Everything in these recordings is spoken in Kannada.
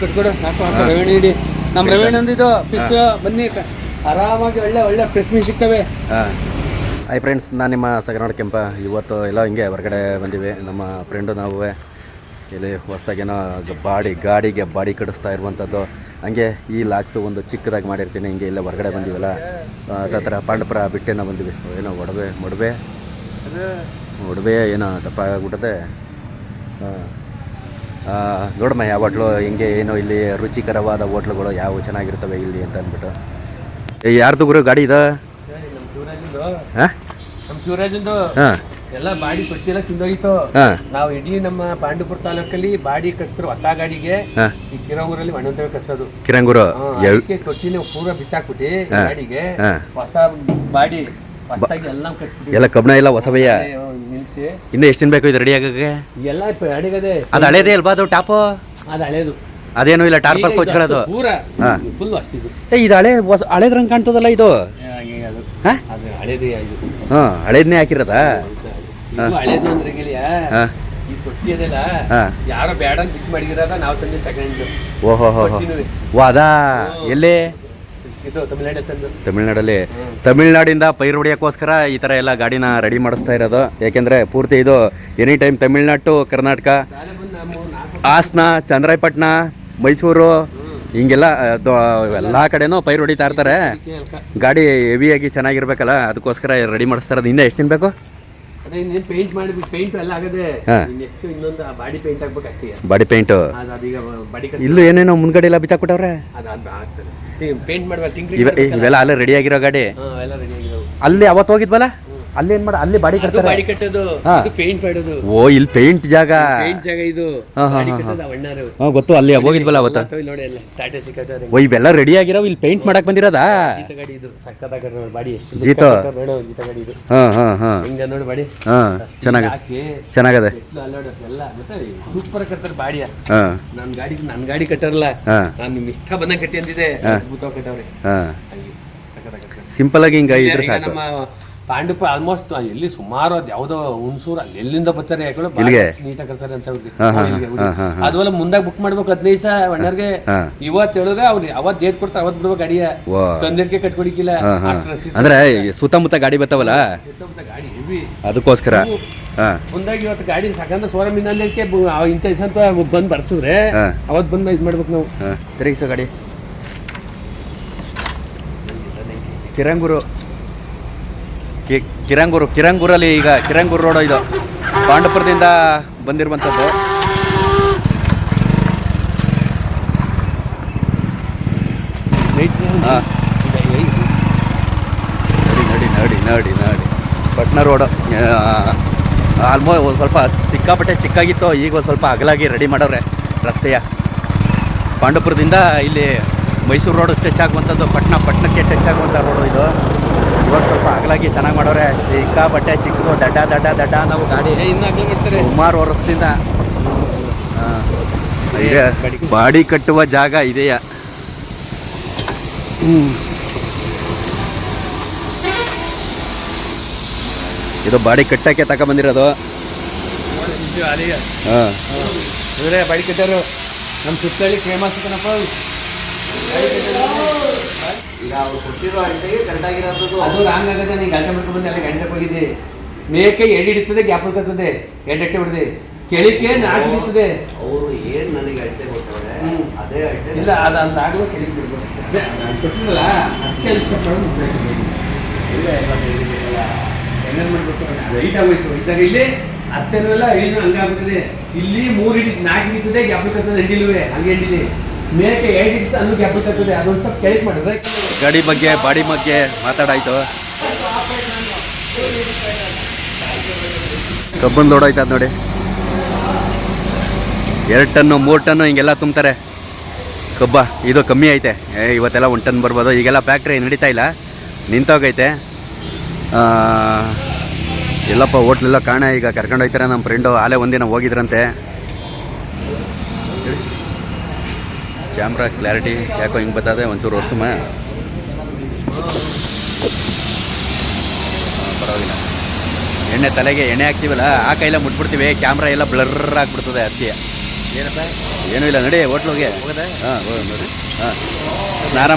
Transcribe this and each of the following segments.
ಕಟ್ಕೊಡು ರವೇಣಿ ಇಡಿ ನಮ್ಮ ರವೇಣಿ ಅಂದಿದ್ದು ಫಿಶ್ ಬನ್ನಿ ಆರಾಮಾಗಿ ಒಳ್ಳೆ ಒಳ್ಳೆ ಫ್ರೆಶ್ ಮೀನು ಸಿಗ್ತವೆ. ಹಾಯ್ ಫ್ರೆಂಡ್ಸ್, ನಾನು ನಿಮ್ಮ ಸಗನಾಡ್ ಕೆಂಪ. ಇವತ್ತು ಎಲ್ಲ ಹಿಂಗೆ ಹೊರಗಡೆ ಬಂದಿವಿ. ನಮ್ಮ ಫ್ರೆಂಡು ನಾವು ಇಲ್ಲಿ ಹೊಸ್ದಾಗೇನೋ ಗಾಡಿಗೆ ಬಾಡಿ ಕಡಿಸ್ತಾ ಇರುವಂಥದ್ದು. ಹಂಗೆ ಈ ಲಾಕ್ಸು ಒಂದು ಚಿಕ್ಕದಾಗಿ ಮಾಡಿರ್ತೀನಿ. ಹಿಂಗೆ ಇಲ್ಲ ಹೊರಗಡೆ ಬಂದಿವಲ್ಲ, ಅದೇ ಥರ ಪಾಂಡಪುರ ಬಿಟ್ಟೇನೋ ಬಂದಿವಿ. ಏನೋ ಒಡವೆ ಏನೋ ದಪ್ಪ ಆಗ್ಬಿಟ್ಟದೆ. ನೋಡಮ್ಮ ಯಾವ ಹೋಟ್ಲು ಹಿಂಗೆ ಏನೋ ಇಲ್ಲಿ ರುಚಿಕರವಾದ ಹೋಟ್ಲುಗಳು ಯಾವ ಚೆನ್ನಾಗಿರ್ತವೆ ಇಲ್ಲಿ ಅಂತ ಅಂದ್ಬಿಟ್ಟು. ಯಾರ್ದು ಗುರು ಗಾಡಿ ಇದು? ನಮ್ಮ ಶಿವರಾಜಂದು ಎಲ್ಲ ಬಾಡಿ ತೊಟ್ಟಿಲ್ಲ ತಿಂದೋಗಿತ್ತು. ನಾವು ಇಡೀ ನಮ್ಮ ಪಾಂಡುಪುರ ತಾಲೂಕಲ್ಲಿ ಬಾಡಿ ಕಟ್ಸಿರೋ ಹೊಸ ಗಾಡಿಗೆ ಈ ಕಿರಂಗೂರಲ್ಲಿ ಮಣ್ಣಂತವೇ ಕಟ್ಸೋದು. ಕಿರಂಗೂರು ತೊಟ್ಟಿನ ಪೂರ ಬಿಚ್ಚಾಕ್ಬಿಟ್ಟು ಗಾಡಿಗೆ ಹೊಸ ಬಾಡಿ ಹೊಸದಾಗಿ ಎಲ್ಲ ಕಟ್ಸ್ಬಿಟ್ಟು ಎಲ್ಲ ಕಬ್ಬಣ ಎಲ್ಲ ಹೊಸವಯ್ಯ ನಿಲ್ಸಿ. ಇನ್ನು ಎಷ್ಟು ದಿನ ಬೇಕು ಇದು ರೆಡಿ ಆಗಕ್ಕೆ? ಎಲ್ಲ ಅಡಿಗದೆ. ಅದು ಹಳೇದೇ ಅಲ್ವಾ? ಅದು ಟಾಪು ಅದು ಹಳೇದು, ಅದೇನು ಇಲ್ಲ ಟಾರ್ಪಲ್ ಕೊಚ್ಕೊಳ್ಳೋದು ಪೂರ ಫುಲ್ ಹೊಸ್ತಿದ್ದು. ಇದು ಹಳೇದ್ ರಂಗ್ ಕಾಣ್ತದಲ್ಲ ಇದು? ಹಳೇದ್ನೇ ಹಾಕಿರೋದಾ? ಹಳೇದು ಅಂದ್ರೆ ಈ ತೊಟ್ಟಿ ಅದೆಲ್ಲ ಯಾರೋ ಬೇಡ ಅಂತ ಬಿಚ್ ಮಾಡಿರೋದ, ನಾವು ತಂದೆ ಸೆಕೆಂಡ್. ಓಹೋ ಅದಾ? ಎಲ್ಲಿ? ಇದು ತಮಿಳ್ನಾಡಲ್ಲಿ. ತಮಿಳ್ನಾಡಿಂದ ಪೈರು ಹೊಡಿಯೋಕ್ಕೋಸ್ಕರ ಈ ಥರ ಎಲ್ಲ ಗಾಡಿನ ರೆಡಿ ಮಾಡಿಸ್ತಾ ಇರೋದು. ಯಾಕೆಂದರೆ ಪೂರ್ತಿ ಇದು any time Tamil Nadu to Karnataka, Hassan, Chandrayapatna, Mysuru ಹಿಂಗೆಲ್ಲ ಎಲ್ಲ ಕಡೆನೂ ಪೈರು ಹೊಡಿತಾ ಇರ್ತಾರೆ. ಗಾಡಿ ಹೆವಿಯಾಗಿ ಚೆನ್ನಾಗಿರ್ಬೇಕಲ್ಲ, ಅದಕ್ಕೋಸ್ಕರ ರೆಡಿ ಮಾಡಿಸ್ತಾ ಇರೋದು. ಇನ್ನೂ ಎಷ್ಟು ದಿನ ಬೇಕು? ಪೇಂಟ್ ಮಾಡಿ ಪೇಂಟ್ ಎಲ್ಲ ಆಗದೆ, ಇನ್ನೊಂದು ಬಾಡಿ ಪೇಂಟ್ ಆಗ್ಬೇಕು ಅಷ್ಟೇ. ಬಾಡಿ ಪೇಂಟ್ ಇಲ್ಲೂ ಏನೇನೋ ಮುಂದ್ಗಡೆ ಎಲ್ಲ ಬಿಚ್ಚಾಕ್ಬಿಟ್ಟವ್ರೆ. ಪೇಂಟ್ ಮಾಡ್ಬೇಕು. ಇವೆಲ್ಲ ಅಲ್ಲೇ ರೆಡಿ ಆಗಿರೋ ಗಾಡಿ. ಅಲ್ಲಿ ಅವತ್ತು ಹೋಗಿದ್ವಲ್ಲ, ಅಲ್ಲಿ ಏನ್ ಮಾಡ, ಅಲ್ಲಿ ಬಾಡಿ ಕಟ್ತಾರೆ. ಬಾಡಿ ಕಟ್ಟೋದು, ಪೇಂಟ್ ಮಾಡೋದು. ಓ, ಇಲ್ಲಿ ಪೇಂಟ್ ಜಾಗ ಇದು. ಗೊತ್ತು, ಅಲ್ಲಿ ಹೋಗಿದ್ವಲ್ಲ ಅವತ್ತು. ಓ, ಇವೆಲ್ಲ ರೆಡಿ ಆಗಿರೋ, ಇಲ್ಲಿ ಪೇಂಟ್ ಮಾಡಕ್ ಬಂದಿರೋದಾ? ಜೀತೋ ನೋಡಿ ಬಾಡಿ ಚೆನ್ನಾಗದೆ. ಸೂಪರ್ ಕಟ್ತಾರೆ ಬಾಡಿಯ. ನನ್ ಗಾಡಿ ಕಟ್ಟಾರಲ್ಲ, ನಾನು ನಿಮ್ ಇಷ್ಟ ಬಂದ ಕಟ್ಟಿ ಅಂತಿದೆ. ಸಿಂಪಲ್ ಆಗಿ ಹಿಂಗ ಇದ್ರೆ ಸಾಕು. ಪಾಂಡುಪುರ ಆಲ್ಮೋಸ್ಟ್ ಎಲ್ಲಿ ಸುಮಾರು ಅದು ಯಾವುದೋ ಹುಣಸೂರು ಅಲ್ಲಿ ಎಲ್ಲಿಂದ ಬರ್ತಾರೆ, ನೀಟಾಗಿ ಕರ್ತಾರೆ ಅಂತ ಅವ್ರಿಗೆ. ಅದೆಲ್ಲ ಮುಂದಾಗ ಬುಕ್ ಮಾಡ್ಬೇಕು 15 ದಿವಸ ಒಣ್ಣರ್ಗೆ. ಇವತ್ತು ಹೇಳಿದ್ರೆ ಅವ್ರು ಅವತ್ತು ಡೇಟ್ ಕೊಡ್ತಾರೆ, ಅವತ್ತು ಬಿಡ್ಬೇಕು ಗಾಡಿಯ. ತಂದಿರ್ಕೆ ಕಟ್ಕೊಡಿಕಿಲ್ಲ. ಅಂದ್ರೆ ಸುತ್ತಮುತ್ತ ಗಾಡಿ ಬರ್ತಾವಲ್ಲ, ಸುತ್ತಮುತ್ತ ಗಾಡಿ ಹೆವಿ, ಅದಕ್ಕೋಸ್ಕರ ಮುಂದಾಗಿ ಇವತ್ತು ಗಾಡಿ ಸಾಕಂದ್ರೆ ಸೋರಮಿನಲ್ಲಿಕ್ಕೆ ಇಂಥ ದಿವಸ ಅಂತ ಬಂದು ಬರ್ಸಿದ್ರೆ ಅವತ್ತು ಬಂದು ಇದು ಮಾಡ್ಬೇಕು ನಾವು. ತಿರುಗಿಸೋ ಗಾಡಿ ಕಿರಂಗೂರಲ್ಲಿ. ಈಗ ಕಿರಂಗೂರು ರೋಡ್ ಇದು ಪಾಂಡಪುರದಿಂದ ಬಂದಿರುವಂಥದ್ದು. ನಡಿ ಪಟ್ನಾ ರೋಡು ಆಲ್ಮೋಸ್ಟ್ ಒಂದು ಸ್ವಲ್ಪ ಸಿಕ್ಕಾಪಟ್ಟೆ ಚಿಕ್ಕಾಗಿತ್ತು. ಈಗ ಒಂದು ಸ್ವಲ್ಪ ಅಗಲಾಗಿ ರೆಡಿ ಮಾಡೋರೆ ರಸ್ತೆಯ. ಪಾಂಡಪುರದಿಂದ ಇಲ್ಲಿ ಮೈಸೂರು ರೋಡ್ ಟಚ್ ಆಗುವಂಥದ್ದು, ಪಟ್ಟಣಕ್ಕೆ ಟಚ್ ಆಗುವಂಥ ರೋಡು ಇದು. ಇವಾಗ ಸ್ವಲ್ಪ ಅಗಲಾಗಿ ಚೆನ್ನಾಗಿ ಮಾಡೋರೆ. ಸಿಕ್ಕಾಪಟ್ಟೆ ಚಿಕ್ಕದು ದಡ್ಡ ನಾವು ಗಾಡಿ ಸುಮಾರು ವರ್ಷದಿಂದ. ಬಾಡಿ ಕಟ್ಟುವ ಜಾಗ ಇದೆಯಾ? ಇದು ಬಾಡಿ ಕಟ್ಟಕ್ಕೆ ತಗೊಂಬಂದಿರೋದು. ಬಾಡಿ ಕಟ್ಟೋರು ನಮ್ಮ ಸುತ್ತಳಿ ಫೇಮಸ್ ಕಣಪ್ಪ. ಅದು ರಾಂಗ್ ಆಗದೆ. ನೀನು ಗಂಟೆ ಮಾಡ್ಕೊಂಡು ಬಂದು ಎಲ್ಲ ಗಂಟೆ ಹೋಗಿದ್ದೆ. ಮೇಕೆ ಎಡಿ ಹಿಡಿತದೆ, ಗ್ಯಾಪ್ ಕತ್ತದೆ, ಎಡ್ಡೆ ಬಿಡದೆ, ಕೆಳಿಕೆ ನಾಲ್ಕು ಹಿಡಿತದೆ. ಅವರು ಏನು ನನಗೆ ಅಡ್ಡೆ ಕೊಟ್ಟವ್ರೆ ಅದೇ ಅಡ್ಡೆ ಇಲ್ಲ, ಅದು ಅಂತಾಗಲೂ ಕೆಳಿಕೆ ಬಿಡ್ಬೋದು. ಕೊಟ್ಟಿರಲ್ಲ ಅದಕ್ಕೆ ಏನೇನು ಮಾಡಬೇಕು, ರೈಟ್ ಆಗೋಯ್ತು. ಇದ್ದಾಗ ಇಲ್ಲಿ ಹತ್ತೆಲ್ಲ ಏನು ಹಂಗಾಗ್ಬಿಟ್ಟಿದೆ. ಇಲ್ಲಿ 3 ಹಿಡಿತು, 4 ಹಿಡಿತದೆ, ಗ್ಯಾಪ್ ಕತ್ತದೆ, ಎಂಡಿಲ್ವೇ ಹಂಗೆ ಎಂಡಿಲಿ. ಮೇಕೆ 8 ಹಿಡಿತು, ಅಲ್ಲೂ ಗ್ಯಾಪ್ ಕತ್ತದೆ. ಅದೊಂದು ಸ್ವಲ್ಪ ಕೆಳಗೆ ಮಾಡಿದ್ರೆ ಗಾಡಿ ಬಗ್ಗೆ ಬಾಡಿ ಬಗ್ಗೆ ಮಾತಾಡಾಯ್ತು. ಕಬ್ಬನ್ ಲೋಡ್ ಆಯ್ತು. ಅದು ನೋಡಿ 2 ಟನ್ನು 3 ಟನ್ನು ಹಿಂಗೆಲ್ಲ ತುಂಬ್ತಾರೆ ಕಬ್ಬ. ಇದು ಕಮ್ಮಿ ಐತೆ. ಇವತ್ತೆಲ್ಲ 1 ಟನ್ ಬರ್ಬೋದು. ಈಗೆಲ್ಲ ಫ್ಯಾಕ್ಟ್ರಿ ನಡೀತಾ ಇಲ್ಲ, ನಿಂತೋಗೈತೆ. ಎಲ್ಲಪ್ಪ ಹೋಟ್ಲೆಲ್ಲ ಕಾಣ. ಈಗ ಕರ್ಕೊಂಡು ಹೋಗ್ತಾರೆ ನಮ್ಮ ಫ್ರೆಂಡು. ಆಲೇ ಒಂದಿನ ಹೋಗಿದ್ರಂತೆ. ಕ್ಯಾಮ್ರಾ ಕ್ಲಾರಿಟಿ ಯಾಕೋ ಹಿಂಗೆ ಬರ್ತದೆ ಒಂಚೂರು ವರ್ಷಮ. ಪರವಾಗಿಲ್ಲ. ತಲೆಗೆ ಎಣ್ಣೆ ಹಾಕ್ತೀವಲ್ಲ, ಆ ಕೈಲ ಮುಟ್ಬಿಡ್ತೀವಿ, ಕ್ಯಾಮ್ರಾ ಎಲ್ಲ ಬ್ಲರ್ ಆಗಿಬಿಡ್ತದೆ. ಅದಕ್ಕೆ ಏನಪ್ಪ ಏನೂ ಇಲ್ಲ ನಡಿ ಹೋಟ್ಲಿಗೆ. ಹಾಂ ನೋಡಿ. ಹಾಂ ಸ್ನಾನ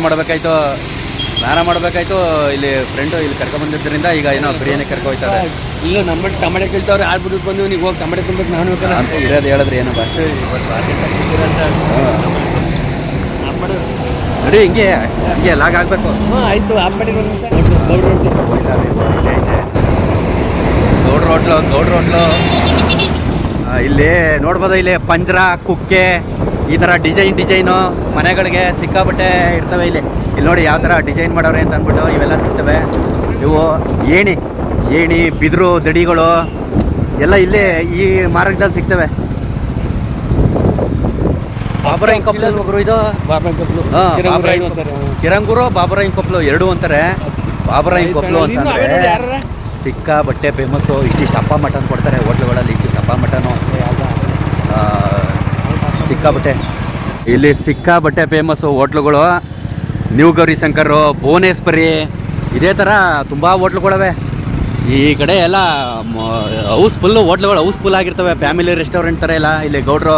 ಮಾಡಬೇಕಾಯ್ತು ಇಲ್ಲಿ ಫ್ರೆಂಡು ಇಲ್ಲಿ ಕರ್ಕೊಂಬಂದಿದ್ದರಿಂದ ಈಗ ಏನೋ ಬಿರಿಯಾನಿ ಕರ್ಕೊಯ್ತಾರೆ. ಇಲ್ಲ ನಮ್ಮ ಟಮಾಟೆ ಕೇಳ್ತಾವ್ರೆ ಆಡ್ಬಿಟ್ಟು ಬಂದು ನೀವು ಹೋಗಿ ಟಮಾಟೆ ತಿನ್ಬೇಕು ನಾನು ಅಂತ ಇರೋದು ಹೇಳಿದ್ರೆ ಏನೋ ಬಾ ನಡಿ ಹಿಂಗೆ ಲಾಗ್ ಆಗಬೇಕು. ಹಾಂ ಆಯಿತು ಆಫ್ ಮಾಡಿ ಗೌಡ್ರ ಹೋಟ್ಲು ಇಲ್ಲಿ ನೋಡ್ಬೋದು. ಇಲ್ಲಿ ಪಂಜರ ಕುಕ್ಕೆ ಈ ಥರ ಡಿಸೈನು ಮನೆಗಳಿಗೆ ಸಿಕ್ಕಾಪಟ್ಟೆ ಇರ್ತವೆ. ಇಲ್ಲಿ ನೋಡಿ ಯಾವ ಥರ ಡಿಸೈನ್ ಮಾಡೋರೆ ಅಂತ ಅಂದ್ಬಿಟ್ಟು ಇವೆಲ್ಲ ಸಿಗ್ತವೆ. ಇವು ಏಣಿ ಬಿದಿರು ದಡಿಗಳು ಎಲ್ಲ ಇಲ್ಲೇ ಈ ಮಾರ್ಗದಲ್ಲಿ ಸಿಗ್ತವೆ. ಬಾಬುರಾಯನ್ ಕೊಪ್ಪಲು ಒಬ್ಬರು ಇದು ಕಿರಂಗೂರು ಬಾಬುರಾಯನ್ ಕೊಪ್ಪಲು ಎರಡು ಅಂತಾರೆ. ಬಾಬುರಾಯನ್ ಕೊಪ್ಪಲು ಅಂತಂದರೆ ಸಿಕ್ಕಾಬಟ್ಟೆ ಫೇಮಸ್ಸು. ಇಷ್ಟಿಷ್ಟು ಅಪ್ಪ ಮಟನ್ ಕೊಡ್ತಾರೆ ಹೋಟ್ಲುಗಳಲ್ಲಿ. ಇಷ್ಟಿಷ್ಟು ಅಪ್ಪ ಮಟನು ಸಿಕ್ಕಾಬಟ್ಟೆ ಇಲ್ಲಿ ಸಿಕ್ಕಾಬಟ್ಟೆ ಫೇಮಸ್ಸು ಹೋಟ್ಲುಗಳು. ನ್ಯೂ ಗೌರಿ ಶಂಕರು, ಭುವನೇಶ್ವರಿ ಇದೇ ಥರ ತುಂಬ ಹೋಟ್ಲುಗಳವೆ. ಈ ಕಡೆ ಎಲ್ಲ ಹೌಸ್ಫುಲ್ಲು ಹೋಟ್ಲುಗಳು ಹೌಸ್ಫುಲ್ ಆಗಿರ್ತವೆ. ಫ್ಯಾಮಿಲಿ ರೆಸ್ಟೋರೆಂಟ್ ಥರ ಎಲ್ಲ. ಇಲ್ಲಿ ಗೌಡ್ರು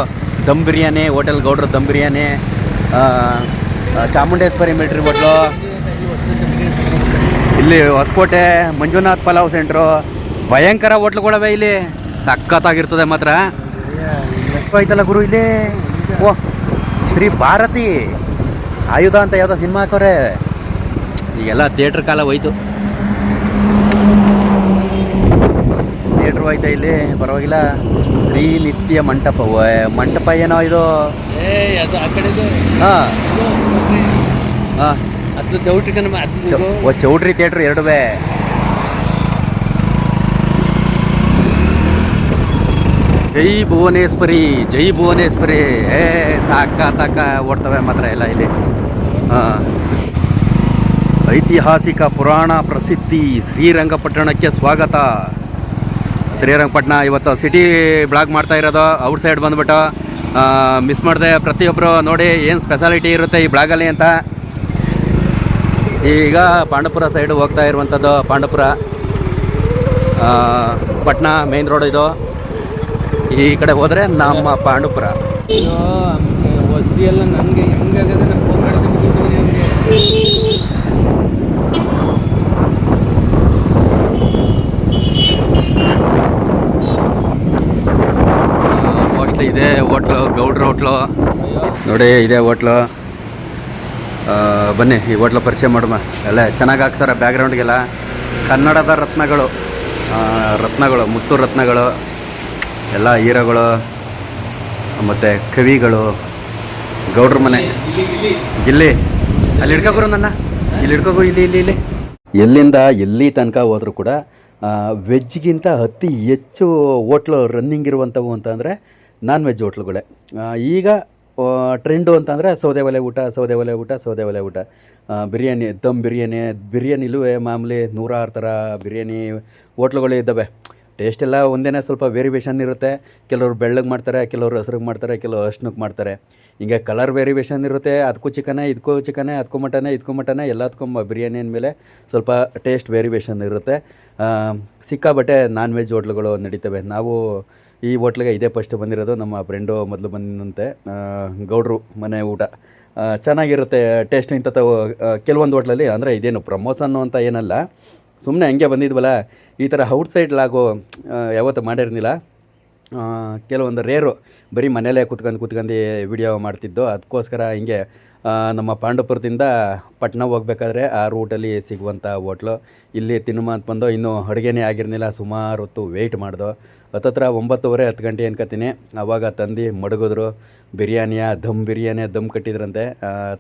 ದಮ್ ಬಿರಿಯಾನಿ ಹೋಟೆಲ್, ಗೌಡ್ರು ದಮ್ ಬಿರಿಯಾನಿ, ಚಾಮುಂಡೇಶ್ವರಿ ಮಿಲ್ಟ್ರಿ ಹೋಟ್ಲು, ಇಲ್ಲಿ ಹೊಸಕೋಟೆ ಮಂಜುನಾಥ್ ಪಲಾವ್ ಸೆಂಟ್ರು, ಭಯಂಕರ ಹೋಟ್ಲುಗಳವೆ ಇಲ್ಲಿ. ಸಖತ್ತಾಗಿರ್ತದೆ ಮಾತ್ರ. ಆಯ್ತಲ್ಲ ಗುರು ಇಲ್ಲಿ. ಓ ಶ್ರೀ ಭಾರತಿ ಆಯುಧ ಅಂತ ಯಾವುದೋ ಸಿನಿಮಾ ಹಾಕೋರೆ. ಈಗೆಲ್ಲ ಥಿಯೇಟ್ರ್ ಕಾಲ ಹೋಯ್ತು. ಥಿಯೇಟ್ರು ಹೋಯ್ತಾ ಇಲ್ಲಿ ಪರವಾಗಿಲ್ಲ. ಶ್ರೀ ನಿತ್ಯ ಮಂಟಪ ಏನೋ ಇದು. ಹಾಂ ಹಾಂ ಅದು ಚೌಟ್ರಿ ಥಿಯೇಟ್ರ್ ಎರಡುವೆ. ಜೈ ಭುವನೇಶ್ವರಿ ಸಾಕ ಓಡ್ತವೆ ಮಾತ್ರ ಎಲ್ಲ ಇಲ್ಲಿ. ಐತಿಹಾಸಿಕ ಪುರಾಣ ಪ್ರಸಿದ್ಧಿ ಶ್ರೀರಂಗಪಟ್ಟಣಕ್ಕೆ ಸ್ವಾಗತ. ಶ್ರೀರಂಗಪಟ್ಟಣ ಇವತ್ತು ಸಿಟಿ ಬ್ಲಾಗ್ ಮಾಡ್ತಾ ಇರೋದು. ಔಟ್ ಸೈಡ್ ಬಂದ್ಬಿಟ್ಟು ಮಿಸ್ ಮಾಡಿದೆ. ಪ್ರತಿಯೊಬ್ಬರು ನೋಡಿ ಏನು ಸ್ಪೆಷಾಲಿಟಿ ಇರುತ್ತೆ ಈ ಬ್ಲಾಗಲ್ಲಿ ಅಂತ. ಈಗ ಪಾಂಡವಪುರ ಸೈಡು ಹೋಗ್ತಾ ಇರುವಂಥದ್ದು. ಪಾಂಡವಪುರ ಪಟ್ನಾ ಮೇನ್ ರೋಡ್ ಇದು. ಈ ಕಡೆ ಹೋದರೆ ನಮ್ಮ ಪಾಂಡವಪುರ. ಎಲ್ಲ ನನಗೆ ಹೆಂಗಾಗದೆ ನಾನು ಫೋನ್ ಮಾಡಿದೆ ಮೋಸ್ಟ್ಲಿ ಇದೇ ಹೋಟ್ಲು ಗೌಡ್ರ ಹೋಟ್ಲು ನೋಡಿ. ಇದೇ ಹೋಟ್ಲು. ಬನ್ನಿ ಈ ಹೋಟ್ಲು ಪರಿಚಯ ಮಾಡುವ. ಎಲ್ಲ ಚೆನ್ನಾಗಿ ಹಾಕ್ಸಾರ ಬ್ಯಾಕ್ಗ್ರೌಂಡ್ಗೆಲ್ಲ. ಕನ್ನಡದ ರತ್ನಗಳು ಮುತ್ತು ರತ್ನಗಳು ಎಲ್ಲ ಹೀರೋಗಳು ಮತ್ತು ಕವಿಗಳು. ಗೌಡ್ರ ಮನೆ ಗಿಲ್ಲಿ ಅಲ್ಲಿ ಹಿಡ್ಕೊಬರು ನನ್ನ ಇಲ್ಲಿ ಹಿಡ್ಕೊಬು ಇಲ್ಲಿ ಎಲ್ಲಿಂದ ಎಲ್ಲಿ ತನಕ ಹೋದರೂ ಕೂಡ ವೆಜ್ಗಿಂತ ಅತಿ ಹೆಚ್ಚು ಹೋಟ್ಲು ರನ್ನಿಂಗ್ ಇರುವಂಥವು ಅಂತಂದರೆ ನಾನ್ ವೆಜ್ ಹೋಟ್ಲುಗಳೇ. ಈಗ ಟ್ರೆಂಡು ಅಂತಂದರೆ ಸೌದೆ ಒಲೆ ಊಟ, ಬಿರಿಯಾನಿ, ದಮ್ ಬಿರಿಯಾನಿಲೂ ಮಾಮೂಲಿ 106 ಥರ ಬಿರಿಯಾನಿ ಹೋಟ್ಲುಗಳು ಇದ್ದಾವೆ. ಟೇಸ್ಟ್ ಎಲ್ಲ ಒಂದೇ, ಸ್ವಲ್ಪ ವೇರಿಯೇಷನ್ ಇರುತ್ತೆ. ಕೆಲವರು ಬೆಳ್ಳಗೆ ಮಾಡ್ತಾರೆ, ಕೆಲವರು ಹಸ್ರಿಗೆ ಮಾಡ್ತಾರೆ, ಕೆಲವರು ಅರ್ಶಿನಕ್ಕೆ ಮಾಡ್ತಾರೆ. ಹಿಂಗೆ ಕಲರ್ ವೇರಿಯೇಷನ್ ಇರುತ್ತೆ. ಅದಕ್ಕೂ ಚಿಕನೇ, ಇದಕ್ಕೂ ಚಿಕನೇ, ಅದಕ್ಕೂ ಮಟನೇ ಎಲ್ಲದಕ್ಕೂ ಬಿರಿಯಾನಿ ಅಂದಮೇಲೆ ಸ್ವಲ್ಪ ಟೇಸ್ಟ್ ವೇರಿಯೇಷನ್ ಇರುತ್ತೆ. ಸಿಕ್ಕಾಬಟ್ಟೆ ನಾನ್ ವೆಜ್ ಹೋಟ್ಲುಗಳು ನಡೀತವೆ. ನಾವು ಈ ಹೋಟ್ಲಿಗೆ ಇದೇ ಫಸ್ಟ್ ಬಂದಿರೋದು. ನಮ್ಮ ಫ್ರೆಂಡು ಮೊದಲು ಬಂದಂತೆ. ಗೌಡ್ರು ಮನೆ ಊಟ ಚೆನ್ನಾಗಿರುತ್ತೆ. ಟೇಸ್ಟ್ ಇಂಥ ಕೆಲವೊಂದು ಹೋಟ್ಲಲ್ಲಿ ಅಂದರೆ ಇದೇನು ಪ್ರಮೋಷನ್ನು ಅಂತ ಏನಲ್ಲ, ಸುಮ್ಮನೆ ಹಂಗೆ ಬಂದಿದ್ವಲ್ಲ. ಈ ಥರ ಔಟ್ಸೈಡ್ಲಾಗೋ ಯಾವತ್ತೂ ಮಾಡಿರ್ಲಿಲ್ಲ. ಕೆಲವೊಂದು ರೇರು ಬರೀ ಮನೇಲೇ ಕೂತ್ಕೊಂಡು ವಿಡಿಯೋ ಮಾಡ್ತಿದ್ದು. ಅದಕ್ಕೋಸ್ಕರ ಹಿಂಗೆ ನಮ್ಮ ಪಾಂಡವಪುರದಿಂದ ಪಟ್ನಾ ಹೋಗ್ಬೇಕಾದ್ರೆ ಆ ರೂಟಲ್ಲಿ ಸಿಗುವಂಥ ಹೋಟ್ಲು ಇಲ್ಲಿ ತಿನ್ನುಮ ಅಂತ ಬಂದು. ಇನ್ನೂ ಅಡುಗೆನೇ ಆಗಿರಲಿಲ್ಲ, ಸುಮಾರು ಹೊತ್ತು ವೆಯ್ಟ್ ಮಾಡ್ದು. ಹತ್ತತ್ರ 9:30 10 ಗಂಟೆ ಅನ್ಕೋತೀನಿ. ಆವಾಗ ತಂದು ಮಡಗಿದ್ರು. ದಮ್ ಬಿರಿಯಾನಿ ದಮ್ ಕಟ್ಟಿದ್ರಂತೆ.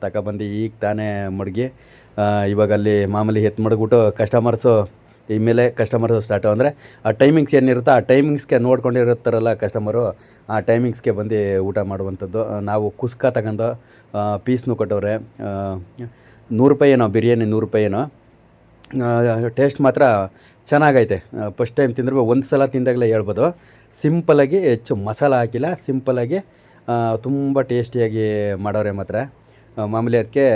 ತಗೊಬಂದು ಈಗ ತಾನೇ ಮಡಗಿ ಇವಾಗ ಅಲ್ಲಿ ಮಾಮೂಲಿ ಮಡಗ್ಬಿಟ್ಟು ಕಸ್ಟಮರ್ಸು ಸ್ಟಾರ್ಟು. ಅಂದರೆ ಆ ಟೈಮಿಂಗ್ಸ್ ಏನಿರುತ್ತೋ ಆ ಟೈಮಿಂಗ್ಸ್ಗೆ ನೋಡ್ಕೊಂಡಿರುತ್ತಾರಲ್ಲ ಕಸ್ಟಮರು, ಆ ಟೈಮಿಂಗ್ಸ್ಗೆ ಬಂದು ಊಟ ಮಾಡುವಂಥದ್ದು. ನಾವು ಕುಸ್ಕ ತಗೊಂಡು ಪೀಸ್ನು ಕೊಟ್ಟವ್ರೆ. 100 ರೂಪಾಯಿ ಏನೋ ಬಿರಿಯಾನಿ, 100 ರೂಪಾಯಿ ಏನೋ. ಟೇಸ್ಟ್ ಮಾತ್ರ ಚೆನ್ನಾಗೈತೆ. ಫಸ್ಟ್ ಟೈಮ್ ತಿಂದ್ರೆ ಒಂದು ಸಲ ತಿಂದಾಗಲೇ ಹೇಳ್ಬೋದು. ಸಿಂಪಲಾಗಿ ಹೆಚ್ಚು ಮಸಾಲ ಹಾಕಿಲ್ಲ, ಸಿಂಪಲಾಗಿ ತುಂಬ ಟೇಸ್ಟಿಯಾಗಿ ಮಾಡೋರೆ ಮಾತ್ರ. ಮಾಮೂಲಿ ಅದಕ್ಕೆ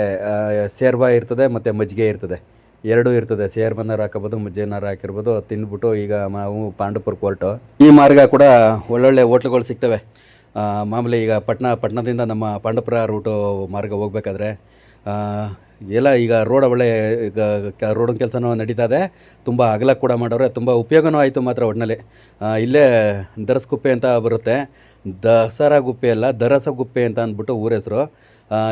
ಸೇರ್ವ ಇರ್ತದೆ ಮತ್ತು ಮಜ್ಜಿಗೆ ಇರ್ತದೆ, ಎರಡೂ ಇರ್ತದೆ. ಸೇರ್ವನಾರು ಹಾಕೋಬೋದು, ಮಜ್ಜಿಗೆನಾರು ಹಾಕಿರ್ಬೋದು. ತಿಂದ್ಬಿಟ್ಟು ಈಗ ನಾವು ಪಾಂಡವಪುರಕ್ಕೆ ಹೊರಟು. ಈ ಮಾರ್ಗ ಕೂಡ ಒಳ್ಳೊಳ್ಳೆ ಹೋಟ್ಲುಗಳು ಸಿಗ್ತವೆ. ಮಾಮೂಲಿ ಈಗ ಪಟ್ಟಣದಿಂದ ನಮ್ಮ ಪಾಂಡವಪುರ ರೂಟು ಮಾರ್ಗ ಹೋಗ್ಬೇಕಾದ್ರೆ ಎಲ್ಲ ಈಗ ರೋಡ್ ಒಳ್ಳೆ ಈಗ ರೋಡಿನ ಕೆಲಸನೂ ನಡೀತಾ ಇದೆ, ತುಂಬ ಅಗಲ ಕೂಡ ಮಾಡೋರೆ, ತುಂಬ ಉಪಯೋಗನೂ ಆಯಿತು ಮಾತ್ರ ಒಟ್ಟಿನಲ್ಲಿ. ಇಲ್ಲೇ ದರಸಗುಪ್ಪೆ ಅಂತ ಬರುತ್ತೆ, ದಸರಾ ಗುಪ್ಪೆ ಅಲ್ಲ ದರಸಗುಪ್ಪೆ ಅಂತ ಅಂದ್ಬಿಟ್ಟು ಊರ ಹೆಸರು.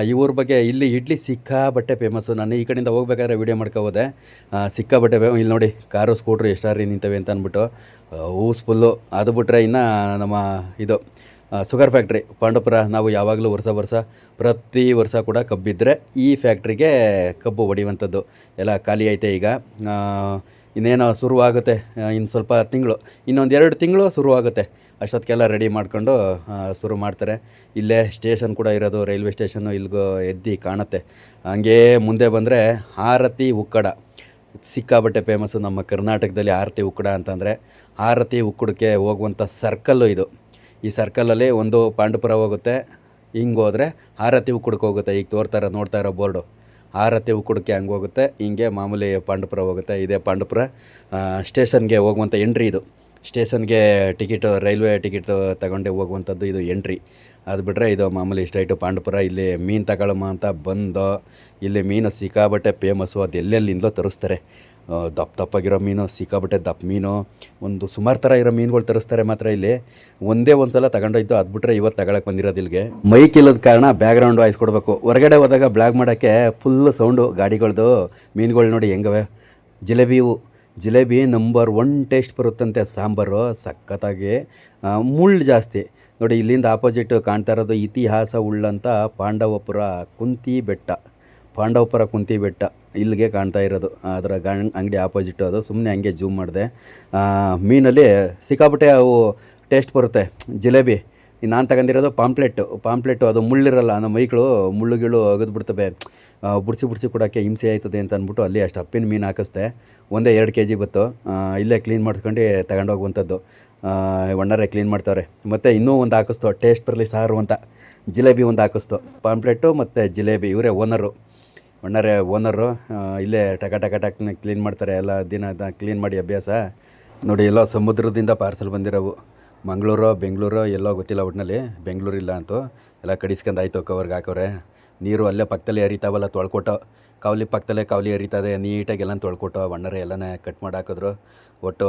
ಈ ಊರ ಬಗ್ಗೆ ಇಲ್ಲಿ ಇಡ್ಲಿ ಸಿಕ್ಕಾಬಟ್ಟೆ ಫೇಮಸ್ಸು. ನಾನು ಈ ಕಡೆಯಿಂದ ಹೋಗ್ಬೇಕಾದ್ರೆ ವೀಡಿಯೋ ಮಾಡ್ಕೊ ಹೋದೆ, ಸಿಕ್ಕಾಬಟ್ಟೆ ಇಲ್ಲಿ ನೋಡಿ ಕಾರು ಸ್ಕೂಟ್ರು ಎಷ್ಟಾರಿ ನಿಂತವೆ ಅಂತ ಅಂದ್ಬಿಟ್ಟು ಊಸ್ಫುಲ್ಲು. ಅದು ಬಿಟ್ಟರೆ ಇನ್ನು ನಮ್ಮ ಇದು ಶುಗರ್ ಫ್ಯಾಕ್ಟ್ರಿ ಪಾಂಡವಪುರ. ನಾವು ಯಾವಾಗಲೂ ವರ್ಷ ಪ್ರತಿ ವರ್ಷ ಕೂಡ ಕಬ್ಬಿದ್ದರೆ ಈ ಫ್ಯಾಕ್ಟ್ರಿಗೆ ಕಬ್ಬು ಹೊಡೆಯುವಂಥದ್ದು. ಎಲ್ಲ ಖಾಲಿ ಐತೆ ಈಗ, ಇನ್ನೇನೋ ಶುರುವಾಗುತ್ತೆ, ಇನ್ನು ಸ್ವಲ್ಪ ತಿಂಗಳು, ಇನ್ನೊಂದು 2 ತಿಂಗಳು ಶುರುವಾಗುತ್ತೆ. ಅಷ್ಟೊತ್ತಿಗೆಲ್ಲ ರೆಡಿ ಮಾಡ್ಕೊಂಡು ಶುರು ಮಾಡ್ತಾರೆ. ಇಲ್ಲೇ ಸ್ಟೇಷನ್ ಕೂಡ ಇರೋದು, ರೈಲ್ವೆ ಸ್ಟೇಷನ್ನು ಇಲ್ಲಿಗೂ ಎದ್ದು ಕಾಣುತ್ತೆ. ಹಂಗೇ ಮುಂದೆ ಬಂದರೆ ಆರತಿ ಉಕ್ಕಡ ಸಿಕ್ಕಾಬಟ್ಟೆ ಫೇಮಸ್ಸು ನಮ್ಮ ಕರ್ನಾಟಕದಲ್ಲಿ. ಆರತಿ ಉಕ್ಕಡ ಅಂತಂದರೆ ಆರತಿ ಉಕ್ಕಡಕ್ಕೆ ಹೋಗುವಂಥ ಸರ್ಕಲ್ಲು ಇದು. ಈ ಸರ್ಕಲಲ್ಲಿ ಒಂದು ಪಾಂಡವಪುರ ಹೋಗುತ್ತೆ, ಹಿಂಗೆ ಹೋದರೆ ಆರತಿ ಉಕ್ಕಡಕ್ಕೆ ಹೋಗುತ್ತೆ. ಈಗ ನೋಡ್ತಾ ಇರೋ ಬೋರ್ಡು ಆರತಿ ಉಕ್ಕಡಕ್ಕೆ ಹಂಗೆ ಹೋಗುತ್ತೆ, ಹಿಂಗೆ ಮಾಮೂಲಿ ಪಾಂಡವಪುರ ಹೋಗುತ್ತೆ. ಇದೇ ಪಾಂಡವಪುರ ಸ್ಟೇಷನ್ಗೆ ಹೋಗುವಂಥ ಎಂಟ್ರಿ ಇದು. ಸ್ಟೇಷನ್ಗೆ ಟಿಕೆಟು, ರೈಲ್ವೆ ಟಿಕೆಟ್ ತಗೊಂಡೆ ಹೋಗುವಂಥದ್ದು ಇದು ಎಂಟ್ರಿ. ಅದು ಬಿಟ್ಟರೆ ಇದು ಮಾಮೂಲಿ ಸ್ಟ್ರೈಟು ಪಾಂಡವಪುರ. ಇಲ್ಲಿ ಮೀನು ತಗೊಳ್ಳಮ್ಮ ಅಂತ ಬಂದು ಇಲ್ಲಿ ಮೀನು ಸಿಕ್ಕಾಬಟ್ಟೆ ಫೇಮಸ್ಸು. ಅದು ಎಲ್ಲೆಲ್ಲಿಂದಲೋ ತರಿಸ್ತಾರೆ, ದಪ್ಪಗಿರೋ ಮೀನು, ಸಿಕ್ಕಾಬಟ್ಟೆ ದಪ್ಪ ಮೀನು, ಒಂದು ಸುಮಾರು ಥರ ಇರೋ ಮೀನುಗಳು ತರಿಸ್ತಾರೆ. ಮಾತ್ರ ಇಲ್ಲಿ ಒಂದೇ ಒಂದು ಸಲ ತಗೊಂಡೋಯ್ತು, ಅದು ಬಿಟ್ಟರೆ ಇವತ್ತು ತಗೊಳಕ್ಕೆ ಬಂದಿರೋದು ಇಲ್ಲಿಗೆ. ಮೈಕ್ ಇಲ್ಲದ ಕಾರಣ ಬ್ಯಾಕ್ಗ್ರೌಂಡ್ ವಾಯ್ಸ್ ಕೊಡಬೇಕು. ಹೊರಗಡೆ ಹೋದಾಗ ಬ್ಲಾಗ್ ಮಾಡೋಕ್ಕೆ ಫುಲ್ ಸೌಂಡು ಗಾಡಿಗಳದ್ದು. ಮೀನುಗಳು ನೋಡಿ ಹೆಂಗವೆ. ಜಿಲೇಬಿ ನಂಬರ್ 1 ಟೇಸ್ಟ್ ಬರುತ್ತಂತೆ. ಸಾಂಬಾರು ಸಖತ್ತಾಗಿ, ಮುಳ್ಳು ಜಾಸ್ತಿ ನೋಡಿ. ಇಲ್ಲಿಂದ ಆಪೋಸಿಟ್ ಕಾಣ್ತಾ ಇರೋದು ಇತಿಹಾಸ ಉಳ್ಳಂಥ ಪಾಂಡವಪುರ ಕುಂತಿ ಬೆಟ್ಟ ಇಲ್ಲಿಗೆ ಕಾಣ್ತಾ ಇರೋದು. ಅದರ ಅಂಗಡಿ ಆಪೋಸಿಟ್ಟು ಅದು. ಸುಮ್ಮನೆ ಹಂಗೆ ಜೂಮ್ ಮಾಡಿದೆ. ಮೀನಲ್ಲಿ ಸಿಕ್ಕಾಪಟ್ಟೆ ಅವು ಟೇಸ್ಟ್ ಬರುತ್ತೆ. ಜಿಲೇಬಿ ನಾನು ತಗೊಂಡಿರೋದು ಪಾಂಪ್ಲೆಟ್ಟು. ಅದು ಮುಳ್ಳಿರಲ್ಲ, ನಮ್ಮ ಮೈಗಳು ಮುಳ್ಳುಗಳು ಅಗದ್ಬಿಡ್ತವೆ. ಬುಡ್ಸಿ ಕೊಡೋಕ್ಕೆ ಹಿಂಸೆ ಆಯ್ತದೆ ಅಂತ ಅಂದ್ಬಿಟ್ಟು ಅಲ್ಲಿ ಅಷ್ಟು ಅಪ್ಪಿನ ಮೀನು ಹಾಕಿಸ್ದೆ. ಒಂದೇ 2 kg ಬತ್ತು. ಇಲ್ಲೇ ಕ್ಲೀನ್ ಮಾಡ್ಕೊಂಡು ತಗೊಂಡೋಗುವಂಥದ್ದು. ಒಣ್ಣಾರೆ ಕ್ಲೀನ್ ಮಾಡ್ತಾರೆ. ಮತ್ತು ಇನ್ನೂ ಒಂದು ಹಾಕಿಸ್ತು ಟೇಸ್ಟ್ ಬರಲಿ ಸಾರು ಅಂತ, ಜಿಲೇಬಿ ಒಂದು ಹಾಕಿಸ್ತು. ಪಾಂಪ್ಲೆಟ್ಟು ಮತ್ತು ಜಿಲೇಬಿ ಇವರೇ ಓನರು. ಇಲ್ಲೇ ಟಕನ ಕ್ಲೀನ್ ಮಾಡ್ತಾರೆ. ಎಲ್ಲ ದಿನ ಕ್ಲೀನ್ ಮಾಡಿ ಅಭ್ಯಾಸ ನೋಡಿ. ಎಲ್ಲ ಸಮುದ್ರದಿಂದ ಪಾರ್ಸಲ್ ಬಂದಿರೋವು. ಮಂಗಳೂರು ಬೆಂಗಳೂರು ಎಲ್ಲೋ ಗೊತ್ತಿಲ್ಲ, ಒಟ್ಟಿನಲ್ಲಿ ಬೆಂಗಳೂರಿಲ್ಲ ಅಂತೂ. ಎಲ್ಲ ಕಡಿಸ್ಕೊಂಡು ಆಯಿತು, ಕವರ್ಗೆ ಹಾಕೋರೆ. ನೀರು ಅಲ್ಲೇ ಪಕ್ಕದಲ್ಲೇ ಹರಿತಾವಲ್ಲ, ತೊಳ್ಕೊಟ್ಟು ಕಾವಲಿ ಪಕ್ಕದಲ್ಲೇ ಕಾವಲಿ ಹರಿತದೆ. ನೀಟಾಗಿ ಎಲ್ಲ ತೊಳ್ಕೊಟ್ಟು ಒಣ್ಣಾರೆ ಎಲ್ಲನೇ ಕಟ್ ಮಾಡಿ ಹಾಕಿದ್ರು. ಒಟ್ಟು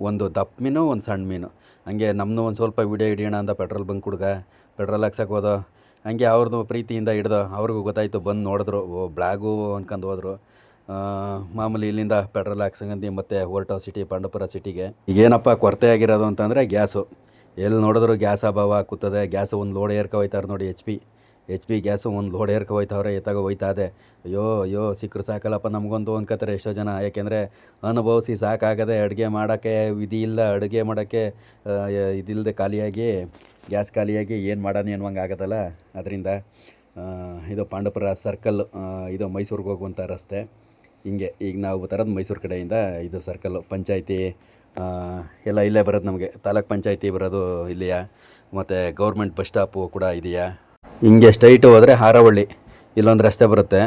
ಒಂದು ದಪ್ಪ ಮೀನು, ಒಂದು ಸಣ್ಣ ಮೀನು. ಹಂಗೆ ನಮ್ಮನ್ನು ಒಂದು ಸ್ವಲ್ಪ ವಿಡಿಯೋ ಹಿಡಿಯೋಣ ಅಂತ ಪೆಟ್ರೋಲ್ ಬಂಕ್ ಪೆಟ್ರೋಲ್ ಹಾಕ್ಸಕ್ಕೆ ಹೋದೋ. ಹಂಗೆ ಅವ್ರದ್ದು ಪ್ರೀತಿಯಿಂದ ಹಿಡ್ದು ಅವ್ರಿಗೂ ಗೊತ್ತಾಯಿತು, ಬಂದು ನೋಡಿದ್ರು. ಬ್ಲಾಗು ಅಂದ್ಕೊಂಡು ಹೋದರು. ಮಾಮೂಲಿ ಇಲ್ಲಿಂದ ಪೆಟ್ರೋಲ್ ಹಾಕ್ಸಂಗಂದು ಮತ್ತೆ ಹೊರಟೋ ಪಾಂಡವಪುರ ಸಿಟಿಗೆ. ಈಗೇನಪ್ಪ ಕೊರತೆ ಆಗಿರೋದು ಅಂತಂದರೆ ಗ್ಯಾಸು. ಎಲ್ಲಿ ನೋಡಿದ್ರು ಗ್ಯಾಸ್ ಅಭಾವ ಕೂತದೆ. ಗ್ಯಾಸು ಒಂದು ಲೋಡ್ ಏರ್ಕೊ ಹೋಯ್ತಾರೆ ನೋಡಿ. ಎಚ್ ಪಿ ಗ್ಯಾಸು ಒಂದು ಲೋಡ್ ಏರ್ಕೊ ಹೋಯ್ತವ್ರೆ, ಎತ್ತಾಗ ಹೋಯ್ತಾ ಇದೆ. ಅಯ್ಯೋ ಸಿಕ್ಕರು ಸಾಕಲ್ಲಪ್ಪ ನಮಗೊಂದು ಅನ್ಕೋತಾರೆ ಎಷ್ಟೋ ಜನ. ಯಾಕೆಂದರೆ ಅನುಭವಿಸಿ ಸಾಕಾಗದೆ ಅಡುಗೆ ಮಾಡೋಕ್ಕೆ ವಿಧಿ ಇಲ್ಲ, ಅಡುಗೆ ಮಾಡೋಕ್ಕೆ ಇದಿಲ್ಲದೆ ಗ್ಯಾಸ್ ಖಾಲಿಯಾಗಿ ಏನು ಮಾಡೋಣ ಅನ್ನುವಂಗೆ ಆಗೋದಲ್ಲ. ಅದರಿಂದ ಇದು ಪಾಂಡವಪುರ ಸರ್ಕಲ್, ಇದು ಮೈಸೂರಿಗೆ ಹೋಗುವಂಥ ರಸ್ತೆ. ಹಿಂಗೆ ಈಗ ನಾವು ತರೋದು ಮೈಸೂರು ಕಡೆಯಿಂದ. ಇದು ಸರ್ಕಲ್ಲು ಪಂಚಾಯಿತಿ ಎಲ್ಲ ಇಲ್ಲೇ ಬರೋದು ನಮಗೆ. ತಾಲೂಕ್ ಪಂಚಾಯಿತಿ ಬರೋದು ಇಲ್ಲಿಯಾ, ಮತ್ತು ಗೌರ್ಮೆಂಟ್ ಬಸ್ ಸ್ಟಾಪು ಕೂಡ ಇದೆಯಾ. ಹಿಂಗೆ ಸ್ಟ್ರೈಟು ಹೋದರೆ ಹಾರೋಹಳ್ಳಿ, ಇಲ್ಲೊಂದು ರಸ್ತೆ ಬರುತ್ತೆ.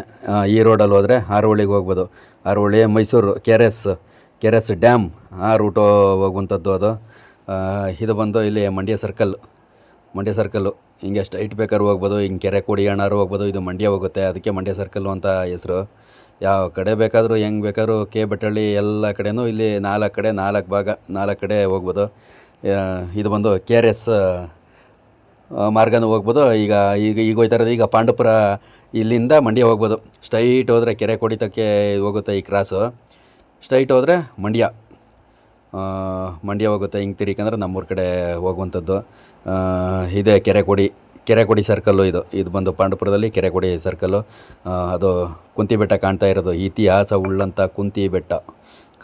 ಈ ರೋಡಲ್ಲಿ ಹೋದರೆ ಹಾರೋಹಳ್ಳಿಗೆ ಹೋಗ್ಬೋದು. Harohalli Mysuru K R S dam ಆ ರೂಟು ಹೋಗುವಂಥದ್ದು ಅದು. ಇದು ಬಂದು ಇಲ್ಲಿ ಮಂಡ್ಯ ಸರ್ಕಲ್ಲು. ಹಿಂಗೆ ಸ್ಟ್ರೈಟ್ ಬೇಕಾದ್ರೂ ಹೋಗ್ಬೋದು. ಹಿಂಗೆ ಕೆರೆಕೋಡಿ ಅಣ್ಣಾರು ಹೋಗ್ಬೋದು. ಇದು ಮಂಡ್ಯ ಹೋಗುತ್ತೆ, ಅದಕ್ಕೆ ಮಂಡ್ಯ ಸರ್ಕಲ್ಲು ಅಂತ ಹೆಸರು. ಯಾವ ಕಡೆ ಬೇಕಾದರೂ ಹೆಂಗೆ ಬೇಕಾದ್ರೂ ಬೆಟ್ಟಳ್ಳಿ ಎಲ್ಲ ಕಡೆನೂ ಇಲ್ಲಿ 4 ಭಾಗ 4 ಕಡೆ ಹೋಗ್ಬೋದು. ಇದು ಬಂದು ಕೆ ಆರ್ ಎಸ್ ಮಾರ್ಗನೂ ಹೋಗ್ಬೋದು. ಈಗ ಹೋಗ್ತಾ ಇರೋದು ಈಗ ಪಾಂಡವಪುರ ಇಲ್ಲಿಂದ ಮಂಡ್ಯ ಹೋಗ್ಬೋದು. ಸ್ಟ್ರೈಟ್ ಹೋದರೆ ಕೆರೆಕೋಡಿ ತಕ್ಕೆ ಹೋಗುತ್ತೆ ಈ ಕ್ರಾಸು. ಸ್ಟ್ರೈಟ್ ಹೋದರೆ ಮಂಡ್ಯ ಹೋಗುತ್ತೆ. ಹಿಂಗೆ ತಿರ್ಕಂದ್ರೆ ನಮ್ಮೂರ ಕಡೆ ಹೋಗುವಂಥದ್ದು. ಇದೇ ಕೆರೆಕೋಡಿ ಸರ್ಕಲ್ಲು. ಇದು ಬಂದು ಪಾಂಡವಪುರದಲ್ಲಿ ಕೆರೆಕೋಡಿ ಸರ್ಕಲ್ಲು. ಅದು ಕುಂತಿ ಬೆಟ್ಟ ಕಾಣ್ತಾ ಇರೋದು, ಇತಿಹಾಸ ಉಳ್ಳಂಥ ಕುಂತಿ ಬೆಟ್ಟ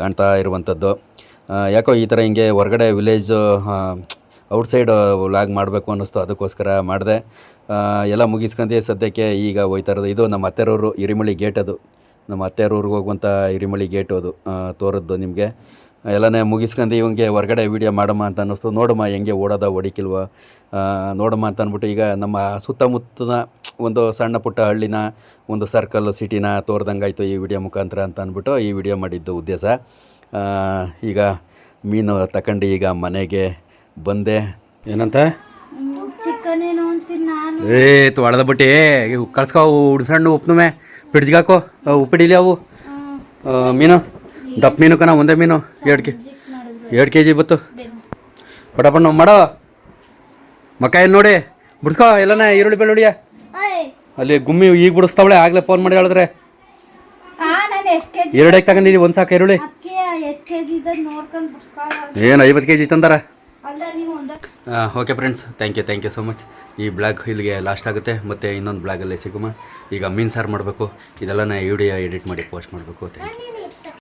ಕಾಣ್ತಾ ಇರುವಂಥದ್ದು. ಯಾಕೋ ಈ ಥರ ಹಿಂಗೆ ಹೊರಗಡೆ ವಿಲೇಜು ಔಟ್ಸೈಡ್ ವ್ಲಾಗ್ ಮಾಡಬೇಕು ಅನ್ನಿಸ್ತು, ಅದಕ್ಕೋಸ್ಕರ ಮಾಡಿದೆ. ಎಲ್ಲ ಮುಗಿಸ್ಕೊಂಡು ಸದ್ಯಕ್ಕೆ ಈಗ ಹೋಯ್ತಾ ಇರೋದು. ಇದು ನಮ್ಮ ಅತ್ತೆರೂರು ಹಿರಿಮಳಿ ಗೇಟ್. ಅದು ನಮ್ಮ ಅತ್ತೆರೂರಿಗೆ ಹೋಗುವಂಥ ಹಿರಿಮಳಿ ಗೇಟು. ಅದು ತೋರದ್ದು ನಿಮಗೆ. ಎಲ್ಲನೇ ಮುಗಿಸ್ಕೊಂಡು ಇವಂಗೆ ಹೊರಗಡೆ ವೀಡಿಯೋ ಮಾಡಮ್ಮ ಅಂತ ಅನ್ನಿಸ್ತು. ನೋಡಮ್ಮ ಹೆಂಗೆ ಹೊಡಿಕಿಲ್ವ ನೋಡಮ್ಮ ಅಂತ ಅಂದ್ಬಿಟ್ಟು ಈಗ ನಮ್ಮ ಸುತ್ತಮುತ್ತನ ಒಂದು ಸಣ್ಣ ಪುಟ್ಟ ಹಳ್ಳಿನ ಒಂದು ಸರ್ಕಲ್ ಸಿಟಿನ ತೋರ್ದಂಗಾಯಿತು ಈ ವಿಡಿಯೋ ಮುಖಾಂತರ ಅಂತ ಅಂದ್ಬಿಟ್ಟು ಈ ವಿಡಿಯೋ ಮಾಡಿದ್ದು ಉದ್ದೇಶ. ಈಗ ಮೀನು ತಗೊಂಡು ಈಗ ಮನೆಗೆ ಬಂದೆ. ಏನಂತ ತೊಳೆದ ಬಿಟ್ಟು ಕಳ್ಸ್ಕೊ ಉಡ್ಸಣ್ಣು ಉಪ್ಪುನುವೆ ಫ್ರಿಡ್ಜ್ಗೆ ಹಾಕೋ ಉಪ್ಪಿಡಿಲಿ ಅವು ಮೀನು ದಪ್ಪ ಮೀನು ಕಣ ಒಂದೇ ಮೀನು 2 kg ಬತ್ತು ಪಟಪಣ್ಣ ಮಾಡೋ ಮಕ್ಕ ಏನು ನೋಡಿ ಬಿಡ್ಸ್ಕೋ ಎಲ್ಲನ ಈರುಳ್ಳಿ ಬೆಳ್ಳುಳ್ಳಿಯ ಅಲ್ಲಿ ಗುಮ್ಮಿ ಈಗ ಬಿಡಿಸ್ತಾವಳೆ ಆಗ್ಲೇ ಫೋನ್ ಮಾಡಿ ಹೇಳಿದ್ರೆ 2 ತಗೊಂಡಿದ್ದೀವಿ ಒಂದು ಸಾಕು ಈರುಳ್ಳಿ ಏನು 50 kg ತಂದಾರ okay friends thank you so much ಈ ಬ್ಲಾಗ್ ಇಲ್ಲಿಗೆ ಲಾಸ್ಟ್ ಆಗುತ್ತೆ ಮತ್ತು ಇನ್ನೊಂದು ಬ್ಲಾಗಲ್ಲಿ ಸಿಗುಮ ಈಗ ಮೀನು ಸಾರು ಮಾಡಬೇಕು ಇದೆಲ್ಲ ವಿಡಿಯೋ ಎಡಿಟ್ ಮಾಡಿ ಪೋಸ್ಟ್ ಮಾಡಬೇಕು ಥ್ಯಾಂಕ್ ಯು